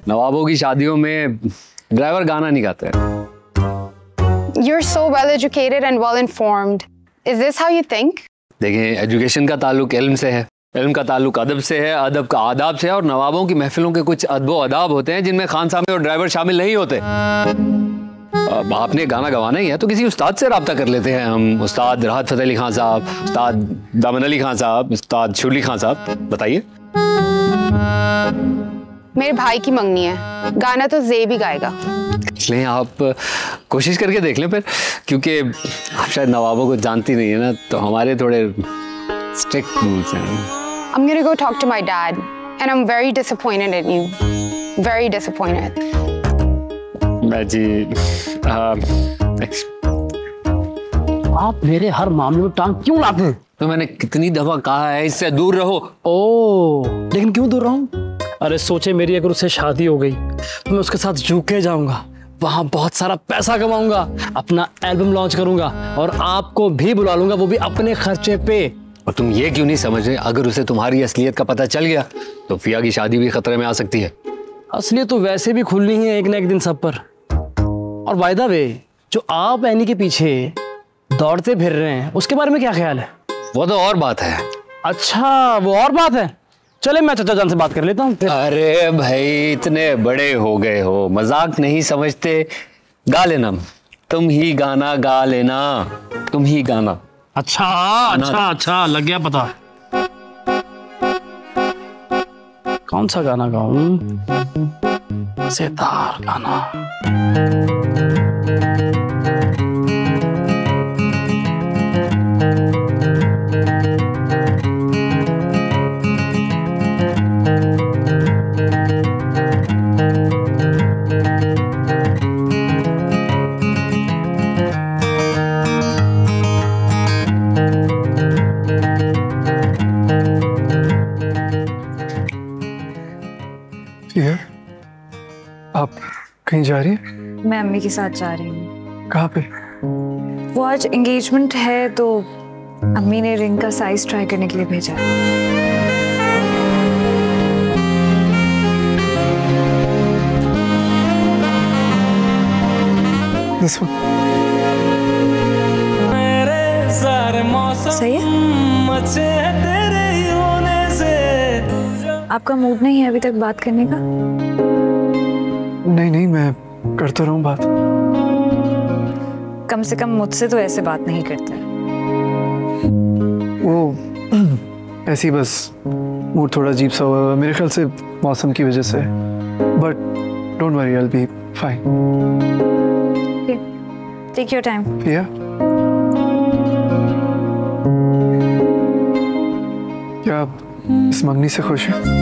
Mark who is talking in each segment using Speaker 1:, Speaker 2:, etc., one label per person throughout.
Speaker 1: नवाबों की शादियों में ड्राइवर गाना नहीं गाते हैं।
Speaker 2: You're so well educated and well informed. Is this how you think?
Speaker 1: देखिए, एजुकेशन का ताल्लुक इल्म से है, इल्म का ताल्लुक अदब से है, अदब का आदाब से है, और नवाबों की महफिलों के कुछ अदब आदाब होते हैं जिनमें खान साहब और ड्राइवर शामिल नहीं होते। अब आपने गाना गवाना ही है तो किसी उस्ताद से रब्ता कर लेते हैं हम। उस्ताद राहत फ़तेह अली खान साहब, उस्ताद दामन अली खान साहब, उस्ताद शुरली खान साहब, बताइए।
Speaker 2: मेरे भाई की मंगनी है, गाना तो ज़ेब ही गाएगा।
Speaker 1: इसलिए आप कोशिश करके देख लें फिर, क्योंकि आप शायद नवाबों को जानती नहीं है ना, तो हमारे थोड़े स्ट्रिक्ट रूल्स हैं।
Speaker 2: I'm gonna go talk to my dad, and I'm very disappointed in you. Very disappointed.
Speaker 1: मैं जी
Speaker 3: आप मेरे हर मामले में टांग क्यों लाते हैं?
Speaker 1: तो मैंने कितनी दफा कहा है इससे दूर रहो।
Speaker 3: ओह, लेकिन क्यों दूर रहूं? अरे सोचे मेरी अगर उससे शादी हो गई तो मैं उसके साथ यूके जाऊंगा, वहां बहुत सारा पैसा कमाऊंगा, अपना एल्बम लॉन्च करूंगा और आपको भी बुला लूंगा, वो भी अपने खर्चे पे।
Speaker 1: और तुम ये क्यों नहीं समझ रहे, अगर उसे तुम्हारी असलियत का पता चल गया तो फिया की शादी भी खतरे में आ सकती है।
Speaker 3: असलियत तो वैसे भी खुलनी है एक ना एक दिन सब पर। और बाय द वे, जो आप एनी के पीछे दौड़ते फिर रहे हैं उसके बारे में क्या ख्याल है?
Speaker 1: वो तो और बात है।
Speaker 3: अच्छा, वो और बात है। चले मैं चाचा जान से बात कर लेता हूँ।
Speaker 1: अरे भाई, इतने बड़े हो गए हो, मजाक नहीं समझते। गा लेना, तुम ही गाना गा लेना, तुम ही गाना।
Speaker 3: अच्छा अच्छा अच्छा, लग गया पता। कौन सा गाना गाऊं? मजेदार गाना।
Speaker 4: आप कहीं जा रही हैं?
Speaker 5: मैं अम्मी के साथ जा रही हूँ।
Speaker 4: कहाँ पे?
Speaker 5: वो आज एंगेजमेंट है तो अम्मी ने रिंग का साइज ट्राई करने के लिए भेजा है। सही है? आपका मूड नहीं है अभी तक बात करने का?
Speaker 4: नहीं, मैं करता रहूं बात।
Speaker 5: कम से कम मुझसे तो ऐसे बात नहीं करते।
Speaker 4: वो ऐसी बस मूड थोड़ा अजीब सा हुआ, मेरे ख्याल से मौसम की वजह से। But don't worry, I will be fine.
Speaker 5: Take your time.
Speaker 4: या क्या आप इस मंगनी से खुश हैं?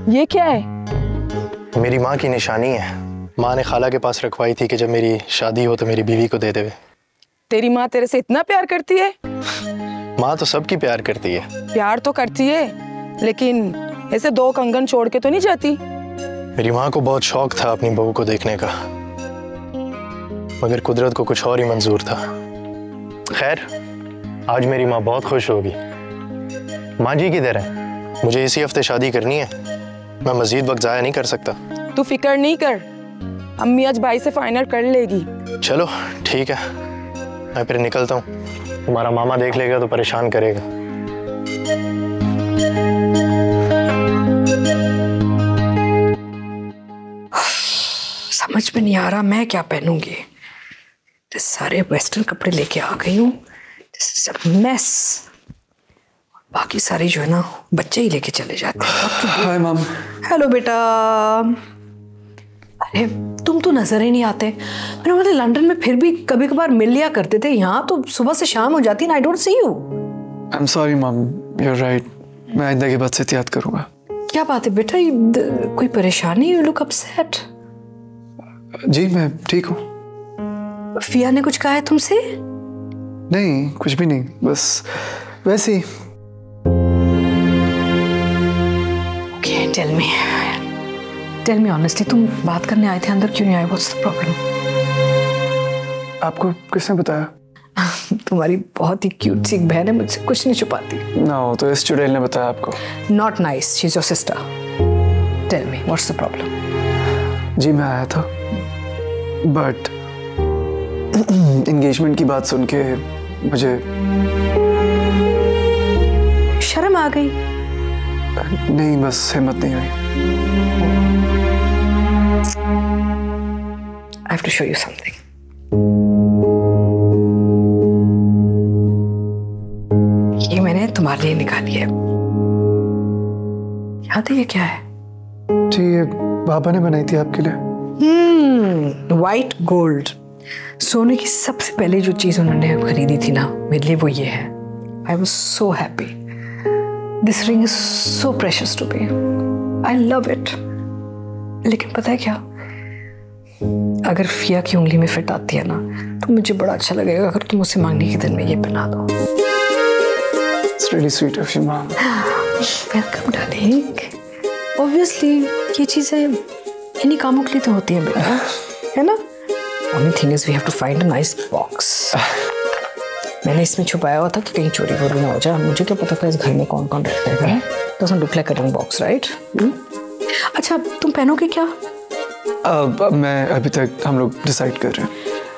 Speaker 6: ये क्या है?
Speaker 7: मेरी माँ की निशानी है। माँ ने खाला के पास रखवाई थी कि जब मेरी शादी हो तो मेरी बीवी को दे देवे।
Speaker 6: तेरी माँ तेरे से इतना प्यार करती है?
Speaker 7: माँ तो सबकी प्यार करती है।
Speaker 6: प्यार तो करती है, लेकिन ऐसे दो कंगन छोड़ के तो नहीं जाती।
Speaker 7: मेरी माँ को बहुत शौक था अपनी बहू को देखने का, मगर कुदरत को कुछ और ही मंजूर था। खैर, आज मेरी माँ बहुत खुश होगी। माँ जी किधर है? मुझे इसी हफ्ते शादी करनी है, मैं मजीद वक्त जाया नहीं कर सकता।
Speaker 6: तू फिक्र नहीं कर, अम्मी आज भाई से फाइनल कर लेगी।
Speaker 7: चलो ठीक है, मैं फिर निकलता हूँ। तुम्हारा मामा देख लेगा तो परेशान करेगा।
Speaker 8: समझ में नहीं आ रहा मैं क्या पहनूंगी। तो सारे वेस्टर्न कपड़े लेके आ गई हूँ, मेस। बाकी सारे जो है ना बच्चे ही लेके चले जाते हैं।
Speaker 4: हाय मम।
Speaker 8: हेलो बेटा। अरे तुम तो नजर ही नहीं आते। मैंने बोला लंदन में फिर भी कभी कभार मिल लिया करते थे, यहाँ तो सुबह से शाम हो जाती है। I don't see you.
Speaker 4: I am sorry mom, you are right. मैं आइंदा के बाद से एहतियात करूंगा।
Speaker 8: क्या बात है बेटा, कोई परेशानी? You look upset.
Speaker 4: जी मैं ठीक हूँ।
Speaker 8: फिया ने कुछ कहा है तुमसे?
Speaker 4: नहीं कुछ भी नहीं, बस वैसे ही।
Speaker 8: ओके टेल मी ऑनेस्टली, तुम बात करने आए थे, अंदर क्यों नहीं आए? What's the problem?
Speaker 4: आपको किसने बताया?
Speaker 8: तुम्हारी बहुत ही क्यूट सी बहन है, मुझसे कुछ नहीं छुपाती।
Speaker 4: ना तो इस चुड़ैल ने बताया आपको?
Speaker 8: Not nice, she is your sister. Tell me what's the problem?
Speaker 4: जी मैं आया था, बट एंगेजमेंट की बात सुन के मुझे
Speaker 8: शर्म आ गई?
Speaker 4: नहीं, बस हिम्मत नहीं हुई।
Speaker 8: I have to show you something. ये मैंने तुम्हारे लिए निकाली है। याद है ये क्या है?
Speaker 4: जी ये पापा ने बनाई थी आपके लिए।
Speaker 8: White gold. सोने की सबसे पहले जो चीज उन्होंने खरीदी थी ना मेरे लिए, वो ये है। I was so happy. This ring is so precious to me. I love it. लेकिन पता है क्या, अगर फिया की उंगली में फिट आती है ना, तो मुझे बड़ा अच्छा लगेगा अगर तुम उसे मांगने के दिन में ये पहना दो।
Speaker 4: It's really sweet of you, Mom.
Speaker 8: Welcome darling. Obviously ये चीजें इन्हीं कामों के लिए तो होती हैं बेटा, है ना? Only thing is we have to find a nice box. मैंने इसमें छुपाया हुआ था कि कहीं चोरी वोरी ना हो जाए। मुझे क्या पता था इस घर में कौन कौन रहता है। Doesn't look like a ring box, right? अच्छा तुम पहनोगे क्या?
Speaker 4: अब मैं अभी तक हम लोग डिसाइड कर रहे हैं।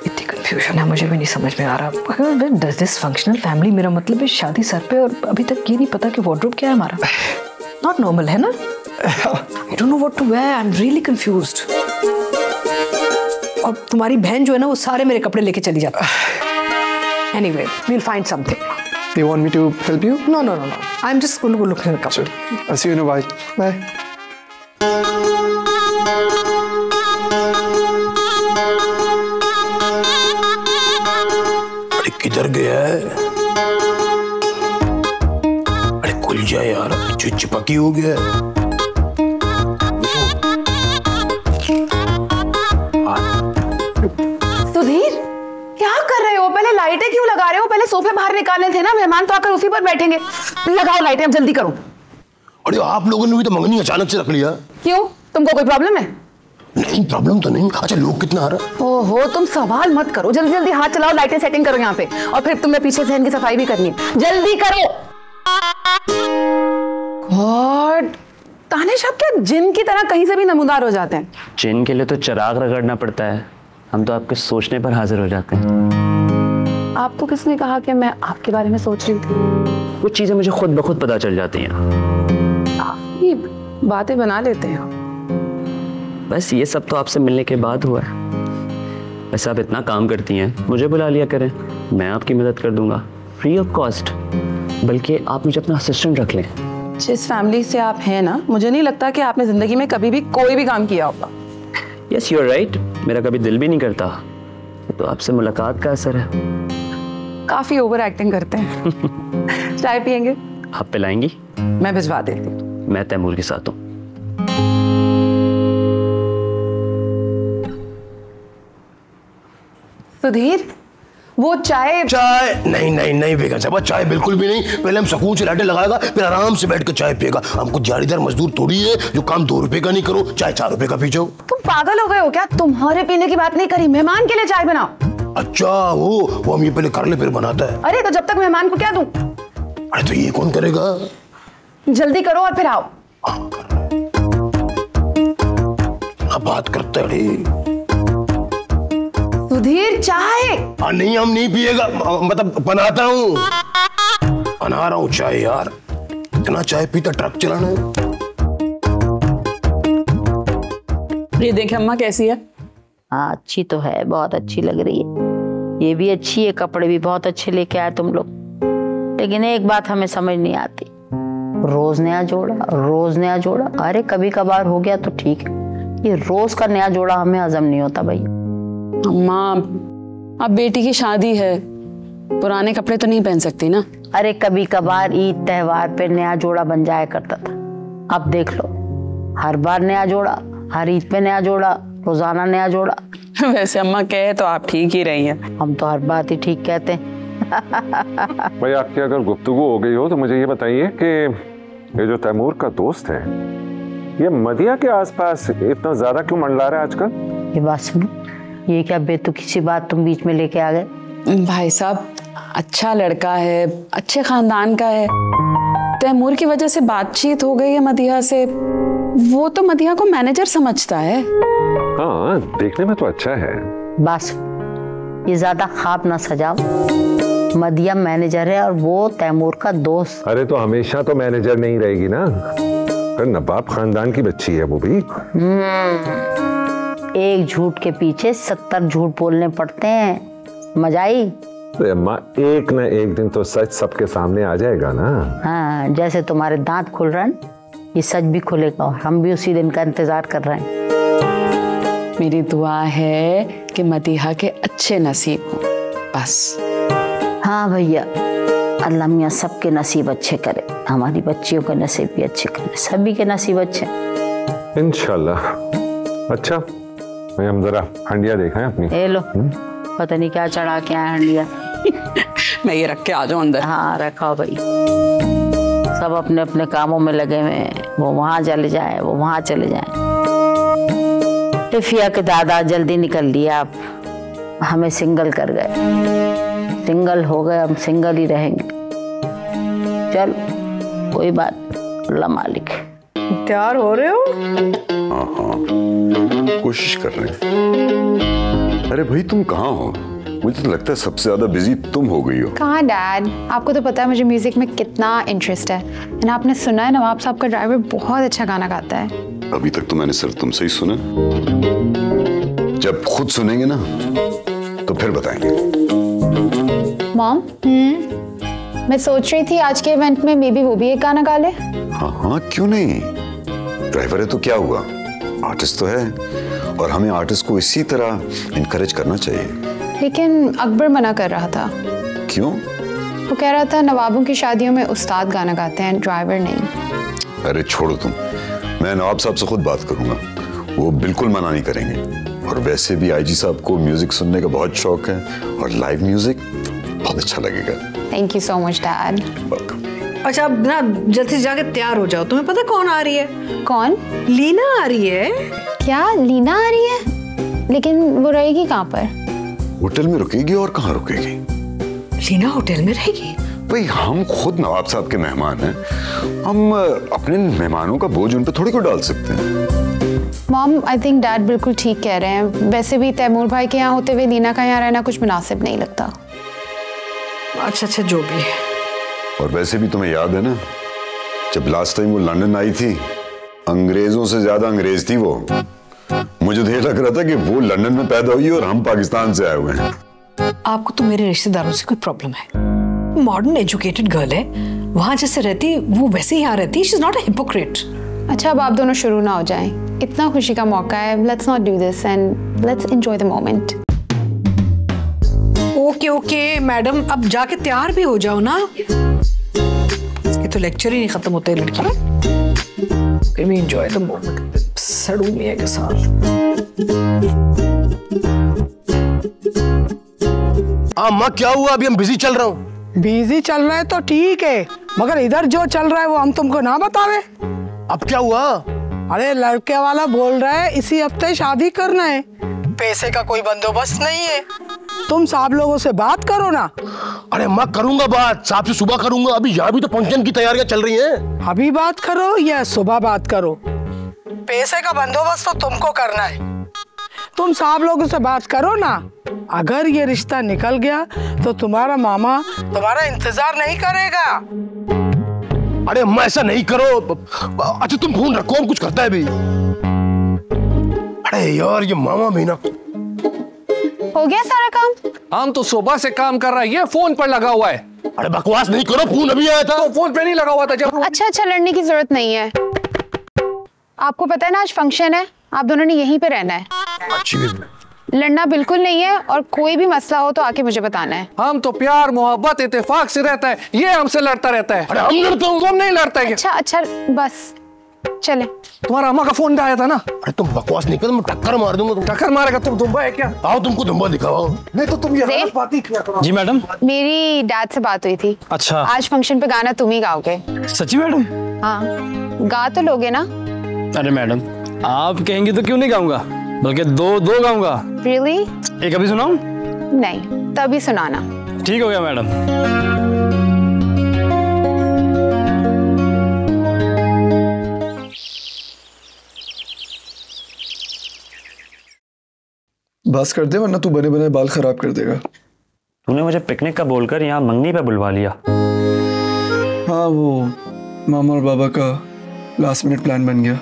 Speaker 8: इतनी कंफ्यूजन है, मुझे भी नहीं समझ में आ रहा। Does this functional family, मेरा मतलब है शादी सर पे और अभी तक ये नहीं पता कि वार्डरोब क्या है हमारा। Not normal है ना? I don't know what to wear. I'm really confused. और तुम्हारी बहन जो है ना, वो सारे मेरे कपड़े लेके चली जाती है। Anyway, we'll find something.
Speaker 4: You want me to help you?
Speaker 8: No. I'm just going to go look at the couple.
Speaker 4: I'll see you in a while. Bye.
Speaker 9: अरे किधर गया है? अरे खुल जा यार, चिपकी हो गया है।
Speaker 2: सुधीर क्या कर रहे हो? पहले लाइटें क्यों लगा रहे हो? पहले सोफे बाहर निकालने थे ना, मेहमान तो आकर उसी पर बैठेंगे। लगाओ लाइटें, अब जल्दी करो।
Speaker 9: अरे आप लोगों ने भी तो मंगनी अचानक से रख लिया।
Speaker 2: क्यों, तुमको कोई प्रॉब्लम है?
Speaker 9: नहीं प्रॉब्लम तो नहीं। अच्छा लोग कितना आ रहा?
Speaker 2: ओहो तुम सवाल मत करो, जल्दी जल्दी हाथ चलाओ, लाइटें सेटिंग करो यहाँ पे, और फिर तुम्हें पीछे से इनकी सफाई भी करनी है। जल्दी करो। गॉड, तानिश आप क्या जिन की तरह कहीं से भी नमूदार हो जाते हैं?
Speaker 1: जिन के लिए तो चिराग रगड़ना पड़ता है, हम तो आपके सोचने पर हाजिर हो जाते हैं।
Speaker 2: आपको किसने कहा कि मैं आपके बारे में सोच रही थी?
Speaker 1: कुछ चीजें मुझे खुद ब खुद पता चल जाती हैं।
Speaker 2: आप ये बातें बना लेते हैं।
Speaker 1: बस ये सब तो आपसे मिलने के बाद हुआ है। वैसे आप इतना काम करती हैं, मुझे बुला लिया करें, मैं आपकी मदद कर दूंगा फ्री ऑफ कॉस्ट। बल्कि आप मुझे अपना असिस्टेंट रख लें।
Speaker 2: जिस फैमिली से आप हैं ना, मुझे नहीं लगता कि आपने जिंदगी में कभी भी कोई भी काम किया होगा।
Speaker 1: यस यू आर राइट, मेरा कभी दिल भी नहीं करता। तो आपसे मुलाकात का असर है।
Speaker 2: काफी ओवर एक्टिंग करते हैं। चाय पियेंगे?
Speaker 1: आप पिलाएंगी?
Speaker 2: मैं भिजवा देती हूँ।
Speaker 1: मैं तैमूर के साथ हूँ।
Speaker 2: सुधीर वो चाय
Speaker 9: नहीं बेगम साहब, चाय बिल्कुल भी नहीं। पहले हम सुकून से लाइटें लगाएगा, फिर आराम से बैठ कर चाय पिएगा। हमको दिहाड़ीदार मजदूर थोड़ी है जो काम 2 रुपए का नहीं करो, चाय 4 रुपए का पी जाओ।
Speaker 2: तुम पागल हो गए हो क्या? तुम्हारे पीने की बात नहीं करी, मेहमान के लिए चाय बनाओ।
Speaker 9: अच्छा वो हम ये पहले कर ले फिर बनाता है।
Speaker 2: अरे तो जब तक मेहमान को क्या दूं?
Speaker 9: अरे तो ये कौन करेगा?
Speaker 2: जल्दी करो और फिर आओ।
Speaker 9: अब बात करते हैं।
Speaker 2: सुधीर चाय।
Speaker 9: नहीं हम नहीं पिएगा, मतलब बनाता हूँ, बना रहा हूँ चाय। यार इतना चाय पीता ट्रक चलाना है।
Speaker 6: ये देखे अम्मा कैसी है?
Speaker 10: हाँ अच्छी तो है, बहुत अच्छी लग रही है। ये भी अच्छी है, कपड़े भी बहुत अच्छे लेके आए तुम लोग। लेकिन एक बात हमें समझ नहीं आती, रोज नया जोड़ा। अरे कभी कभार हो गया तो ठीक है, ये रोज का नया जोड़ा हमें हजम नहीं होता भैया।
Speaker 2: अम्मा, अब बेटी की शादी है, पुराने कपड़े तो नहीं पहन सकती ना।
Speaker 10: अरे कभी कभार ईद त्योहार पे नया जोड़ा बन जाया करता था, अब देख लो हर बार नया जोड़ा, हर ईद पे नया जोड़ा, रोजाना नया जोड़ा।
Speaker 2: वैसे अम्मा कहे तो आप ठीक ही रही हैं।
Speaker 10: हम तो हर बात ही ठीक कहते हैं।
Speaker 11: भाई आपकी अगर गुफ्तगू हो गई हो तो मुझे ये बताइए कि ये जो तैमूर का दोस्त है ये मदिया के आसपास इतना ज्यादा क्यों मंडला रहा है आजकल?
Speaker 10: ये बात सुनो, ये क्या बेतुकी सी बात तुम बीच में लेके आ गए?
Speaker 2: भाई साहब अच्छा लड़का है, अच्छे खानदान का है, तैमूर की वजह से बातचीत हो गई है मदिया से। वो तो मदिया को मैनेजर समझता है।
Speaker 11: हाँ देखने में तो अच्छा है।
Speaker 10: बस ये ज्यादा ख्वाब ना सजाओ, मदिया मैनेजर है और वो तैमूर का दोस्त।
Speaker 11: अरे तो हमेशा तो मैनेजर नहीं रहेगी ना, नवाब खानदान की बच्ची है वो भी।
Speaker 10: एक झूठ के पीछे 70 झूठ बोलने पड़ते हैं। मजा आई?
Speaker 11: अम्मा एक ना एक दिन तो सच सबके सामने आ जाएगा ना।
Speaker 10: हाँ, जैसे तुम्हारे दांत खुल रहे हैं, ये सच भी खुलेगा और हम भी उसी दिन का इंतजार कर रहे हैं।
Speaker 2: मेरी दुआ है कि मदीहा के अच्छे नसीब हो बस।
Speaker 10: हाँ भैया, अल्लाह मियाँ सबके नसीब अच्छे करे, हमारी बच्चियों के नसीब भी अच्छे करे, सभी के नसीब अच्छे
Speaker 11: इंशाल्लाह। अच्छा मैं हम जरा हंडिया देखा है अपनी।
Speaker 10: ए लो, पता नहीं क्या चढ़ा के आया हंडिया।
Speaker 2: मैं ये रख के आ जाऊं अंदर।
Speaker 10: हाँ रखा भाई, सब अपने अपने कामों में लगे हुए हैं, वो वहां चले जाए, वो वहां चले जाए। इफिया के दादा जल्दी निकल लिया, आप हमें सिंगल कर गए, सिंगल हो गए, हम सिंगल ही रहेंगे। चल कोई बात, अल्लाह मालिक।
Speaker 6: तैयार हो रहे हो?
Speaker 12: हाँ कोशिश कर रहे हैं। अरे भाई तुम कहाँ हो? मुझे तो लगता है सबसे ज्यादा बिजी तुम हो गई हो।
Speaker 13: कहाँ डैड, आपको तो पता है मुझे म्यूजिक में कितना इंटरेस्ट है। एंड आपने सुना है नवाब साहब का ड्राइवर बहुत अच्छा गाना गाता है।
Speaker 12: अभी तक तो मैंने सिर्फ तुमसे ही सुना, जब खुद सुनेंगे ना तो फिर बताएंगे।
Speaker 13: मॉम, मैं सोच रही थी आज के इवेंट में मे बी वो भी एक गाना गा ले।
Speaker 12: हाँ हाँ क्यों नहीं, ड्राइवर है तो क्या हुआ, आर्टिस्ट तो है और हमें आर्टिस्ट को इसी तरह इनकरेज करना चाहिए।
Speaker 13: लेकिन अकबर मना कर रहा था।
Speaker 12: क्यों?
Speaker 13: वो कह रहा था नवाबों की शादियों में उस्ताद गाना गाते हैं, ड्राइवर नहीं।
Speaker 12: अरे छोड़ो तुम, मैं नवाब साहब से खुद बात करूंगा, वो बिल्कुल मना नहीं करेंगे। और वैसे भी आईजी साहब को म्यूजिक सुनने का बहुत शौक है और लाइव म्यूजिक बहुत अच्छा लगेगा।
Speaker 13: Thank you so much dad.
Speaker 8: अच्छा अब ना जल्दी से जाके तैयार हो जाओ। तुम्हें पता कौन आ रही है?
Speaker 13: कौन?
Speaker 8: लीना आ रही है।
Speaker 13: क्या लीना आ रही है? लेकिन वो रहेगी कहाँ पर?
Speaker 12: होटल में रुकेगी और कहाँ रुकेगी?
Speaker 8: लीना होटल में रहेगी?
Speaker 12: भाई हम खुद नवाब साहब के मेहमान हैं, हम अपने मेहमानों का बोझ उन पर थोड़ी को डाल सकते हैं।
Speaker 13: मॉम आई थिंक डैड बिल्कुल ठीक कह रहे हैं। वैसे भी तैमूर भाई के यहाँ होते हुए लीना का यहाँ रहना कुछ मुनासिब नहीं लगता।
Speaker 8: अच्छा जो भी है।
Speaker 12: और वैसे भी तुम्हें याद है ना, जब लास्ट टाइम वो लंदन आई थी, अंग्रेजों से ज्यादा अंग्रेज थी वो। मुझे तो ये लग रहा था कि वो लंदन में पैदा हुई और हम पाकिस्तान से आए हुए हैं।
Speaker 8: आपको तो मेरे रिश्तेदारों से कोई प्रॉब्लम है। मॉडर्न एजुकेटेड गर्ल है, वहां जैसे रहती वो वैसे ही यहाँ रहती। She is not a hypocrite.
Speaker 13: अच्छा अब आप दोनों शुरू ना हो जाएं, इतना खुशी का मौका है। Let's not do this and let's enjoy the moment.
Speaker 8: Okay madam, अब जाके तैयार भी हो जाओ ना। इसके तो लेक्चर ही नहीं खत्म होते लड़की। फिर भी एंजॉय द मोमेंट। सड़ू मियां के साथ।
Speaker 9: अम्मा क्या हुआ? अभी हम बिजी चल रहा हूँ।
Speaker 6: बिजी चल रहा है तो ठीक है, मगर इधर जो चल रहा है वो हम तुमको ना बतावे।
Speaker 9: अब क्या हुआ?
Speaker 6: अरे लड़के वाला बोल रहा है इसी हफ्ते शादी करना है, पैसे का कोई बंदोबस्त नहीं है। तुम साहब लोगों से बात करो ना।
Speaker 9: अरे अम्मा करूंगा बात, साहब से सुबह करूंगा। अभी यहाँ भी तो फंक्शन की तैयारियां चल रही हैं।
Speaker 6: अभी बात करो या सुबह बात करो, पैसे का बंदोबस्त तो तुमको करना है। तुम साहब लोगों से बात करो ना। अगर ये रिश्ता निकल गया तो तुम्हारा मामा तुम्हारा इंतजार नहीं करेगा।
Speaker 9: अरे अम्मा ऐसा नहीं करो। अच्छा तुम फोन रखो, हम कुछ करता है भी। अरे यार ये मामा भी ना।
Speaker 13: हो गया सारा काम?
Speaker 1: हम तो सुबह से काम कर रहा है, ये फोन पर लगा हुआ है।
Speaker 9: अरे बकवास नहीं करो, फोन अभी आया था।
Speaker 1: तो फोन पे नहीं लगा हुआ था जब।
Speaker 13: अच्छा लड़ने की जरूरत नहीं है। आपको पता है ना आज फंक्शन है, आप दोनों ने यहीं पे रहना है।
Speaker 9: अच्छी भी
Speaker 13: लड़ना बिल्कुल नहीं है, और कोई भी मसला हो तो आके मुझे बताना है।
Speaker 4: हम तो प्यार मोहब्बत इत्तेफाक से रहता है, ये हमसे लड़ता रहता है।
Speaker 9: अरे हम लड़ते हो,
Speaker 4: तुम नहीं लड़ता है।
Speaker 13: अच्छा बस चले।
Speaker 4: तुम्हारा अम्मा का फोन आया था ना।
Speaker 9: अरे तुम बकवास निकल, मैं टक्कर मार दूंगा।
Speaker 4: टक्कर मारेगा? तुम दुम्बा है क्या?
Speaker 9: आओ तुमको दुम्बा दिखाओ।
Speaker 4: नहीं तो तुम ये बात ही किया करो।
Speaker 3: जी मैडम।
Speaker 13: मेरी डैड से बात हुई थी।
Speaker 3: अच्छा।
Speaker 13: आज फंक्शन पे गाना तुम ही गाओगे।
Speaker 3: सच्ची मैडम?
Speaker 13: हाँ, गा तो लोगे ना?
Speaker 3: अरे मैडम, आप कहेंगी तो क्यों नहीं गाऊंगा, बल्कि दो गाऊंगा।
Speaker 13: Really?
Speaker 3: एक अभी सुनाऊं?
Speaker 13: नहीं, तभी सुनाना।
Speaker 3: ठीक हो गया मैडम।
Speaker 4: बस कर दे वरना तू बने बने बाल खराब कर देगा।
Speaker 14: तूने मुझे पिकनिक का बोलकर यहाँ मंगनी पे बुलवा लिया।
Speaker 4: हाँ, वो मामा और बाबा का लास्ट मिनट प्लान बन गया।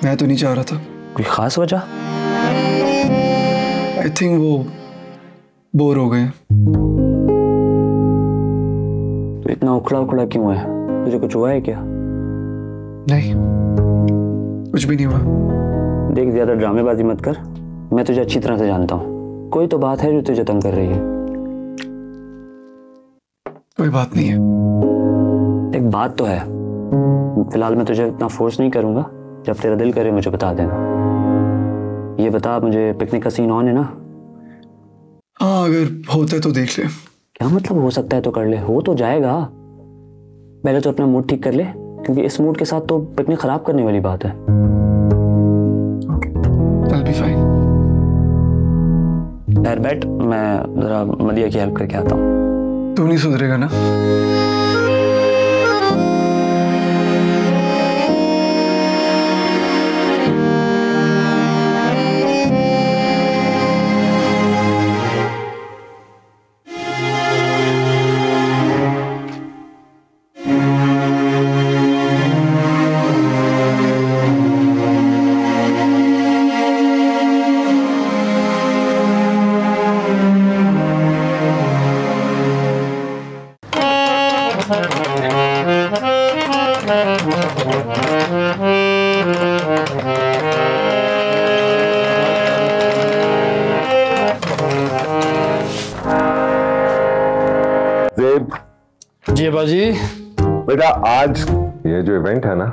Speaker 4: मैं तो नहीं चाह रहा था।
Speaker 14: कोई खास वजह?
Speaker 4: आई थिंक वो बोर हो गए।
Speaker 14: तो इतना उखड़ा क्यों है? तुझे कुछ हुआ है क्या?
Speaker 4: नहीं, कुछ भी नहीं हुआ।
Speaker 14: देख, ज्यादा ड्रामेबाजी मत कर। मैं तुझे अच्छी तरह से जानता हूँ। कोई तो बात है जो तुझे तंग कर रही है।
Speaker 4: कोई बात नहीं है।
Speaker 14: एक बात तो है। फिलहाल मैं तुझे इतना फोर्स नहीं करूंगा। जब तेरा दिल करे मुझे बता देना। ये बता, मुझे पिकनिक का सीन ऑन है ना?
Speaker 4: हाँ, अगर होता है तो देख ले।
Speaker 14: क्या मतलब हो सकता है तो कर ले? हो तो जाएगा। पहले तो अपना मूड ठीक कर ले, क्योंकि इस मूड के साथ तो पिकनिक खराब करने वाली बात है।
Speaker 4: I'll be fine।
Speaker 14: यार बैठ, मैं जरा मदिया की हेल्प करके आता हूँ।
Speaker 4: तू नहीं सुधरेगा ना?
Speaker 3: जी बाजी।
Speaker 11: बेटा, आज ये जो इवेंट है ना,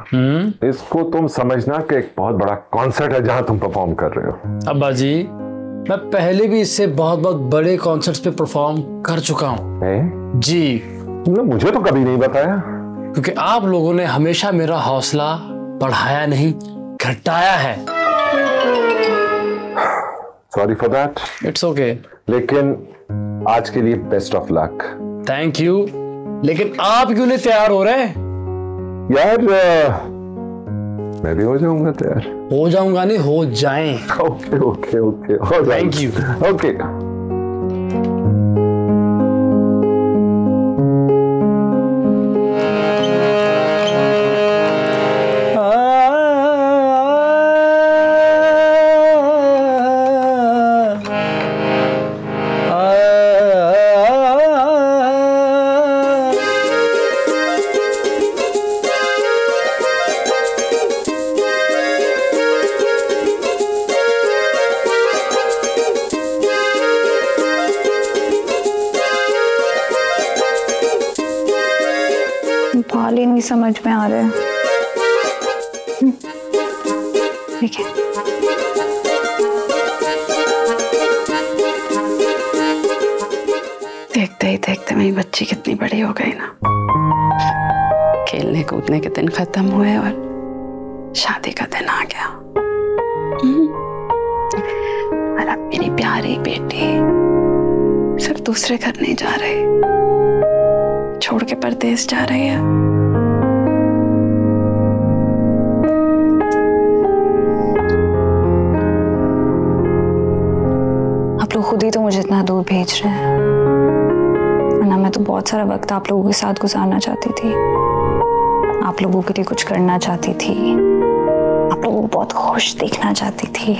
Speaker 11: इसको तुम समझना कि एक बहुत बड़ा कॉन्सर्ट है जहां तुम परफॉर्म कर रहे हो।
Speaker 3: अब्बा जी, मैं पहले भी इससे बहुत बड़े कॉन्सर्ट्स पे परफॉर्म कर चुका हूँ। जी।
Speaker 11: तुमने मुझे तो कभी नहीं बताया।
Speaker 3: क्योंकि आप लोगों ने हमेशा मेरा हौसला बढ़ाया नहीं, घटाया है।
Speaker 11: Sorry for that.
Speaker 3: It's okay.
Speaker 11: लेकिन आज के लिए best of luck.
Speaker 3: Thank you. लेकिन आप क्यों नहीं तैयार हो रहे?
Speaker 11: यार, मैं भी हो जाऊंगा तैयार।
Speaker 3: हो जाऊंगा नहीं, हो जाएं।
Speaker 11: Okay okay okay.
Speaker 3: Thank you.
Speaker 11: Okay.
Speaker 5: बाल ही नहीं समझ में आ रहे। ठीक है।
Speaker 2: देखते ही देखते मेरी बच्ची कितनी बड़ी हो गई ना। खेलने कूदने के दिन खत्म हुए और शादी का दिन आ गया। और अब मेरी प्यारी बेटी सिर्फ दूसरे घर नहीं जा रही, छोड़ के परदेस जा रही है।
Speaker 5: आप लोग खुद ही तो मुझे इतना दूर भेज रहे हैं, वरना मैं तो बहुत सारा वक्त आप लोगों के साथ गुजारना चाहती थी, आप लोगों के लिए कुछ करना चाहती थी, आप लोगों को बहुत खुश देखना चाहती थी।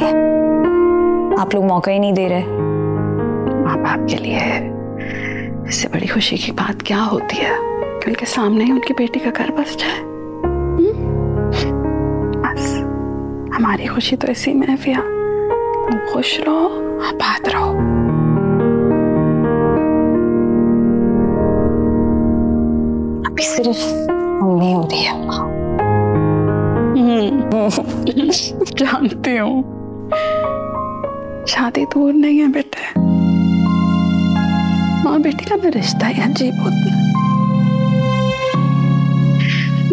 Speaker 5: आप लोग मौका ही नहीं दे रहे।
Speaker 2: माँ बाप के लिए इससे बड़ी खुशी की बात क्या होती है कि उनके सामने ही उनकी बेटी का घर बस जाए। बस हम हमारी खुशी तो इसी में है फिया। तुम खुश रहो, आबाद रहो।
Speaker 5: अभी सिर्फ मम्मी हो रही है।
Speaker 2: जानती हूँ, शादी दूर नहीं है बेटे। माँ बेटी का भी रिश्ता ही अजीब होता है।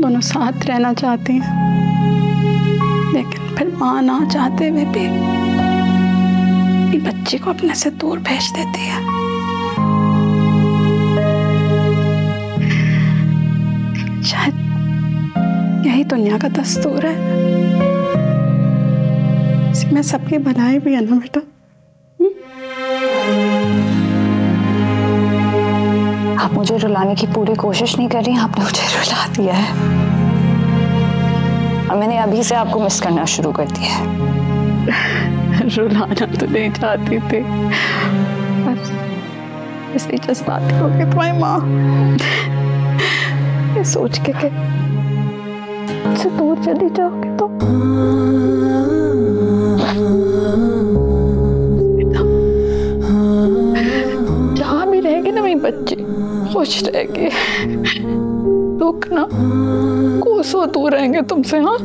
Speaker 2: दोनों साथ रहना चाहती हैं, लेकिन फिर माँ ना चाहते हुए भी अपनी बच्ची को अपने से दूर भेज देती है। शायद यही दुनिया का दस्तूर है। इसमें सबकी भलाई भी है ना बेटा।
Speaker 5: आप मुझे रुलाने की पूरी कोशिश नहीं कर रही, आपने मुझे रुला दिया है और मैंने अभी से आपको मिस करना शुरू कर दिया है।
Speaker 2: रुलाना तो नहीं चाहती थी, बस इसलिए जज्बात हो गए तुम्हारी माँ। ये सोच के कि मुझसे दूर चली जाओगे तो जहाँ भी रहेगी ना मेरी बच्ची खुश रहेगी। दुख ना कोसों दूर रहेंगे तुमसे। हाँ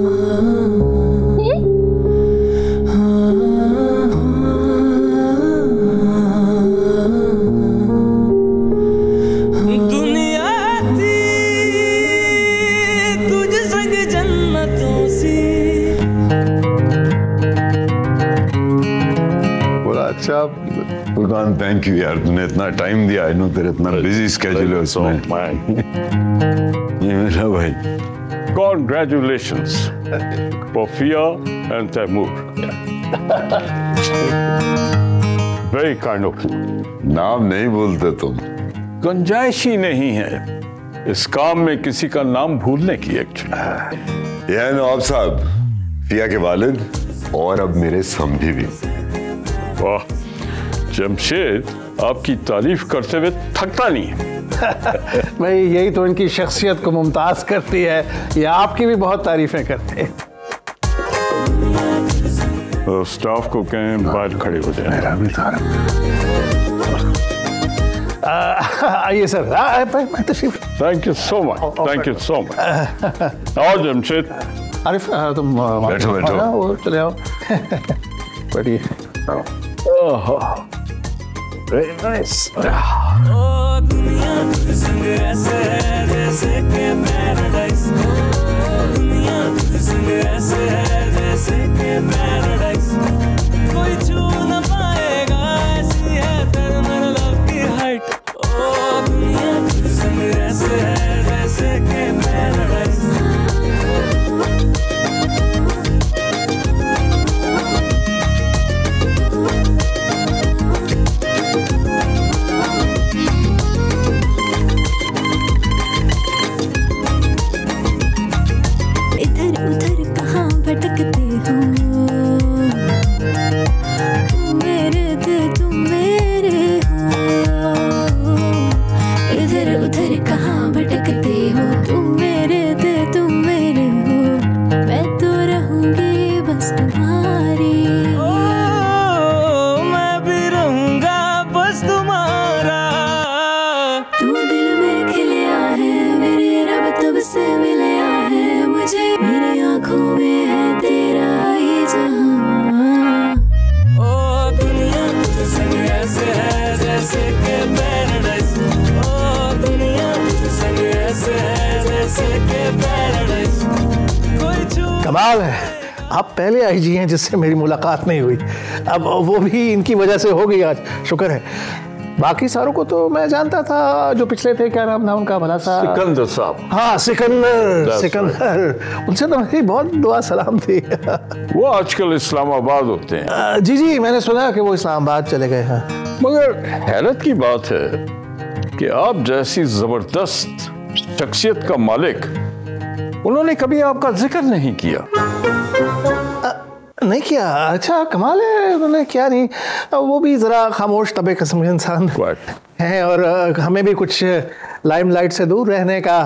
Speaker 12: अच्छा फुरकान, थैंक यू यार, तूने इतना टाइम दिया। आई नो तेरे इतना बिजी स्केड्यूल है उसमें। ये मेरा भाई।
Speaker 15: Congratulations for Fia and Taimur. Very kind of you.
Speaker 12: नाम नहीं बोलते तुम।
Speaker 15: गुंजाइश ही नहीं है इस काम में किसी का नाम भूलने की। एक्चुअली
Speaker 12: यह नवाब साहब, फिया के वालिद और अब मेरे समधी भी।
Speaker 15: वाह जमशेद, आपकी तारीफ करते हुए थकता नहीं है।
Speaker 16: भाई यही तो इनकी शख्सियत को मुमताज करती है। ये आपकी भी बहुत तारीफें करते हैं।
Speaker 15: तो स्टाफ को कहें बाहर खड़े हो जाए।
Speaker 16: आइए सर, मैं तशरीफ।
Speaker 15: Thank you so much, thank you so much. और जमशेद।
Speaker 16: आरिफ तुम
Speaker 12: बैठो बैठो,
Speaker 16: वो चले आओ। बैठिए।
Speaker 15: Very nice.
Speaker 17: दुनिया तुझ संग ऐसे है जैसे के पैराडाइज। दुनिया तुझ संग ऐसे है जैसे के पैराडाइज। कोई छू न पाएगा, ऐसी है तेरे मेरे लव की हाइट। ओ दुनिया तुझ संग ऐसे है जैसे के पैराडाइज।
Speaker 16: कमाल है, आप पहले आईजी हैं जिससे मेरी मुलाकात नहीं हुई। अब वो भी इनकी वजह से हो गई आज, शुक्र है। बाकी सारों को तो मैं जानता था, जो पिछले थे, क्या नाम था उनका भला सा?
Speaker 15: सिकंदर साहब।
Speaker 16: हाँ सिकंदर, उनसे तो मेरी बहुत दुआ सलाम थी।
Speaker 15: वो आजकल इस्लामाबाद होते हैं।
Speaker 16: जी मैंने सुना कि वो इस्लामाबाद चले गए हैं।
Speaker 15: मगर हैरत की बात है कि आप जैसी जबरदस्त शख्सियत का मालिक, उन्होंने कभी आपका जिक्र नहीं किया।
Speaker 16: नहीं किया? अच्छा कमाल है, उन्होंने क्या नहीं। वो भी जरा खामोश तबे किस्म के इंसान हैं और हमें भी कुछ लाइमलाइट से दूर रहने का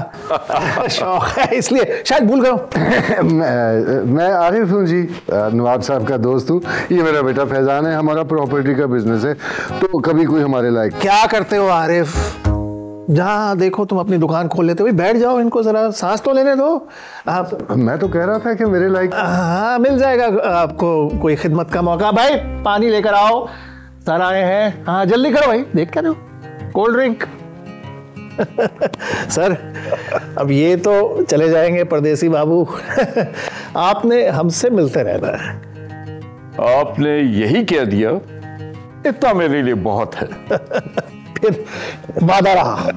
Speaker 16: शौक है, इसलिए शायद भूल गया।
Speaker 12: मैं आरिफ हूँ जी, नवाब साहब का दोस्त हूँ। ये मेरा बेटा फैजान है, हमारा प्रॉपर्टी का बिजनेस है, तो कभी कोई हमारे लायक।
Speaker 16: क्या करते हो आरिफ? जहाँ देखो तुम अपनी दुकान खोल लेते हो। बैठ जाओ, इनको जरा सांस तो लेने दो आप।
Speaker 12: मैं तो कह रहा था कि मेरे लायक।
Speaker 16: हाँ, मिल जाएगा आपको कोई खिदमत का मौका। भाई पानी लेकर आओ, सर आए हैं। हाँ जल्दी करो भाई, देख क्या दो, कोल्ड ड्रिंक। सर अब ये तो चले जाएंगे परदेसी बाबू। आपने हमसे मिलते रहना है।
Speaker 15: आपने यही कह दिया, इतना मेरे लिए बहुत है।
Speaker 16: फिर वादा रहा,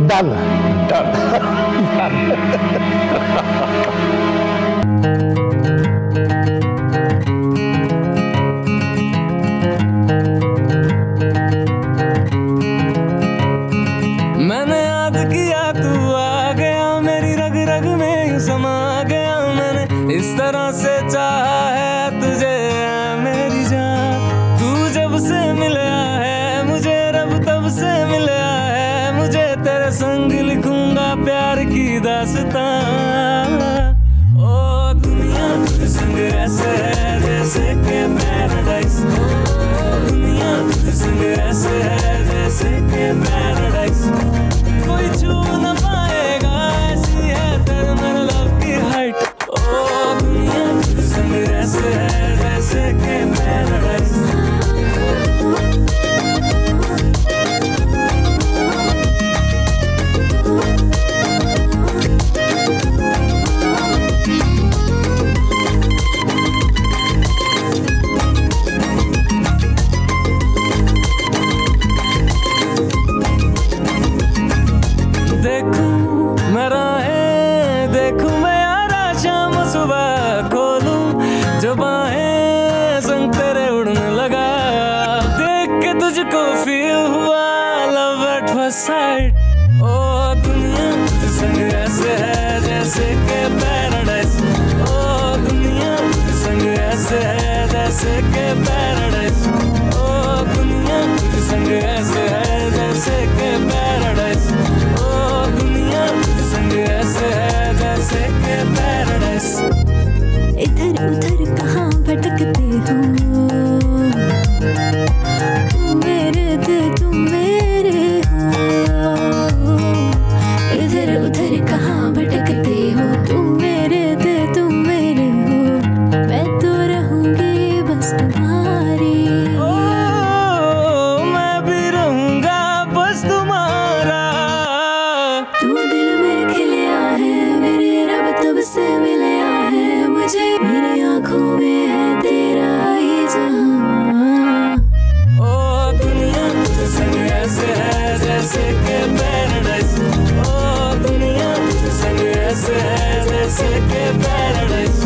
Speaker 16: डन डन।
Speaker 17: मैंने याद किया तू आ गया, मेरी रग रग में यूं समा गया। मैंने इस तरह से चाहा है तुझे मेरी जान, तू जब से मिला है मुझे, रब तब से मिला है मुझे। तेरे संग लिखूंगा प्यार की दास्तां। ओ दुनिया तुझे संग ऐसे है जैसे के पैराडाइज। दुनिया तुझे संग ऐसे है जैसे के पैराडाइज। कोई छू न पाएगा, ऐसी है तेरे मेरे लव की हाइट। ओ दुनिया तुझे संग ऐसे है जैसे के पैराडाइज। साइड ओ दुनिया तुझे संग ऐसे है जैसे के पैराडाइज। ओ दुनिया तुझे संग ऐसे है जैसे के पैराडाइज। ओ दुनिया तुझे संग ऐसे है जैसे के पैराडाइज। ओ दुनिया तुझे संग ऐसे है जैसे के पैराडाइज।
Speaker 18: इधर उधर कहाँ भटकते हो तुम मेरे थे तुम मेरे हो। इधर उधर कहाँ भटकते हो तुम मेरे थे तुम मेरे हो। मैं तो रहूंगी बस तुम्हारी।
Speaker 17: ओ मैं भी रहूंगा बस तुम्हारा।
Speaker 18: तू दिल में खिलिया है मेरे रब तब से मिलया है मुझे। मेरी आंखों में है तेरा ही जहां।
Speaker 17: ओ दुनिया तुझे संग ऐसे है जैसे के पैराडाइज। ओ दुनिया तुझे संग ऐसे है जैसे के पैराडाइज।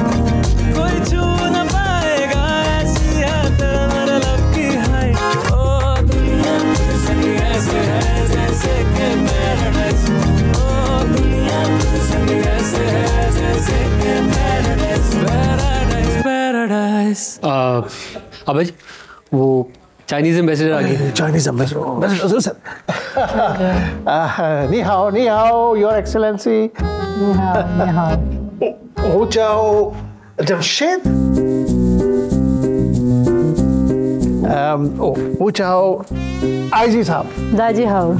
Speaker 17: कोई छू न पाएगा, ऐसी है तेरा मेरा लव की हाइट। ओ दुनिया तुझे संग ऐसे है जैसे के पैराडाइज। ओ दुनिया तुझे संग ऐसे है जैसे के पैराडाइज। Paradise paradise.
Speaker 1: अबे वो चाइनीज एम्बेसडर आ गए।
Speaker 16: Chinese ambassador sir. नी हाओ योर एक्सेलेंसी। नी हाओ हो जाओ जमशेद। हो जाओ आईजी साहब।
Speaker 8: दाजी हाओ।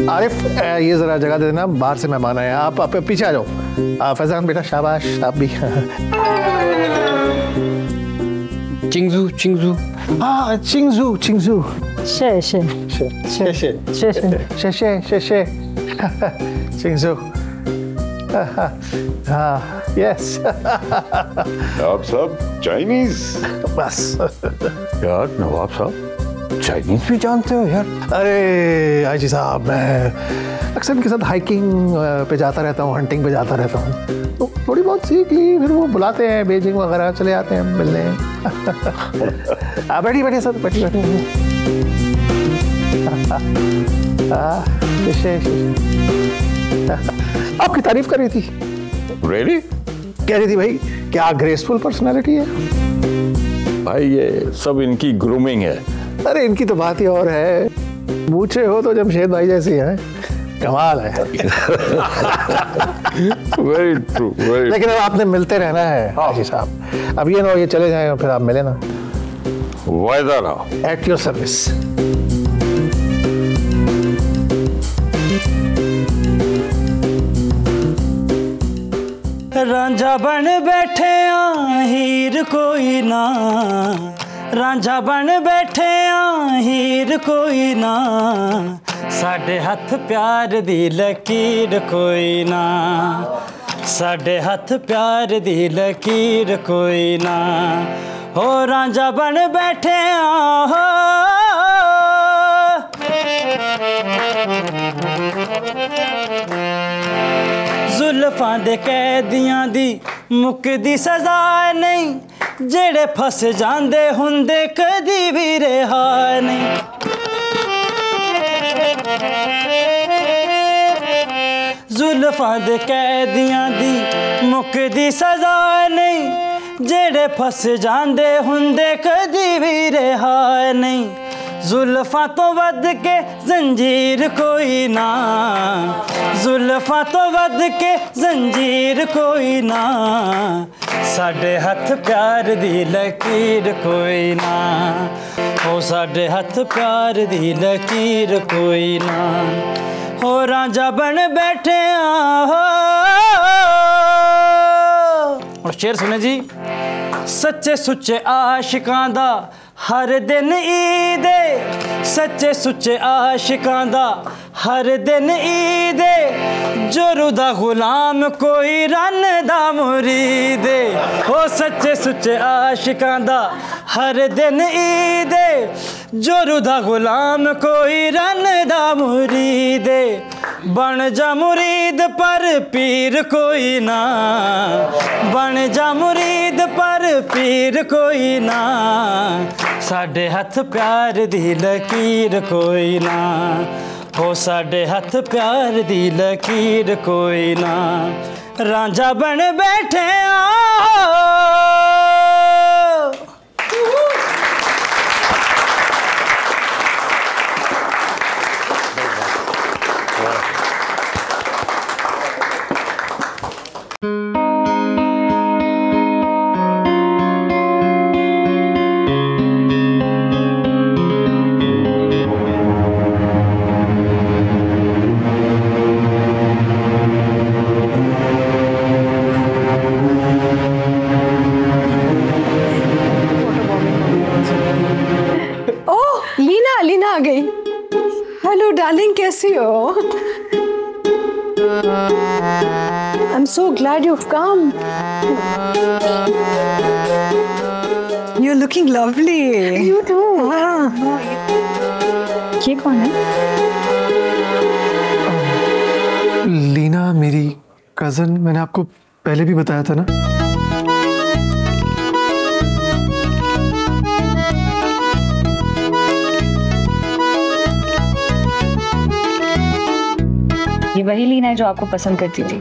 Speaker 16: आरिफ ये जरा जगह दे देना, बाहर से मेहमान आए हैं। आप पीछे आ जाओ। फैजान बेटा शाबाश, आप भी।
Speaker 1: चिंगजू चिंगजू।
Speaker 16: हाँ चिंगजू चिंगजू।
Speaker 8: शे शे
Speaker 16: शे शे शे शे शे शे चिंगजू। हाँ यस।
Speaker 11: नवाब साहब चाइनीज।
Speaker 16: बस
Speaker 15: यार नवाब साहब चाइनीज भी जानते हो यार?
Speaker 16: अरे आईजी साहब मैं अक्सर इनके साथ हाइकिंग पे जाता रहता हूँ, हंटिंग पे जाता रहता हूँ, तो थोड़ी बहुत सीख ली। फिर वो बुलाते हैं बीजिंग वगैरह, चले जाते हैं मिलने। बैठिए बैठिए सर, बैठिए बैठिए। आपकी तारीफ कर रही थी।
Speaker 15: Really?
Speaker 16: कह रही थी भाई क्या ग्रेसफुल पर्सनालिटी है।
Speaker 15: भाई ये सब इनकी ग्रूमिंग है।
Speaker 16: अरे इनकी तो बात ही और है। पूछे हो तो जमशेद भाई जैसी है, कमाल है।
Speaker 15: Very true, very.
Speaker 16: लेकिन अब आपने मिलते रहना है हाजी साहब। अब ये ना ये चले जाए फिर आप मिले ना।
Speaker 15: वायदा रहा।
Speaker 16: At your service.
Speaker 17: रांझा बन बैठे हीर कोई ना, रांझा बन बैठे हीर कोई ना, साडे हथ प्यार दी लकीर कोई ना, साडे हथ प्यार दी लकीर कोई ना, हो रांझा बन बैठे हो। जुल्फां दे कैदियां दी मुकदी सजा नहीं, जेड़े फस जांदे हुंदे कदी भी रिहा नहीं। जुल्फां दे कैदियां दी मुकदी सजा नहीं, जेड़े फस जांदे हुंदे कदी भी रिहा नहीं। जुल्फां तो वध के जंजीर कोई ना, जुल्फां तो वध के जंजीर कोई ना, साडे हथ प्यार दी लकीर कोई ना, हो साडे हथ प्यार दी लकीर कोई ना, हो रांझा बन बैठे हो। और शेर सुने जी। सच्चे सुच्चे आशिकां दा हर दिन ईद, सच्चे सुच्चे आशिकां दा हर दिन ईद, जोरू दा गुलाम कोई रन दा मुरीद, ओ सच्चे सुच्चे आशिकां दा हर दिन ईद, जोरू दा गुलाम कोई रन दा मुरीद, बन जा मुरीद पर पीर कोई ना, बन जा मुरीद पर पीर कोई ना, साडे हथ प्यार दी लकीर कोई ना, हो साडे हथ प्यार दी लकीर कोई ना, रांझा बन बैठे
Speaker 8: आ गई। हेलो डार्लिंग, कैसी हो? I'm so glad you've come. You're looking lovely. You too. हाँ।
Speaker 5: ये कौन है?
Speaker 4: लीना मेरी कजन, मैंने आपको पहले भी बताया था ना।
Speaker 5: ये वही लीना है जो आपको पसंद करती थी।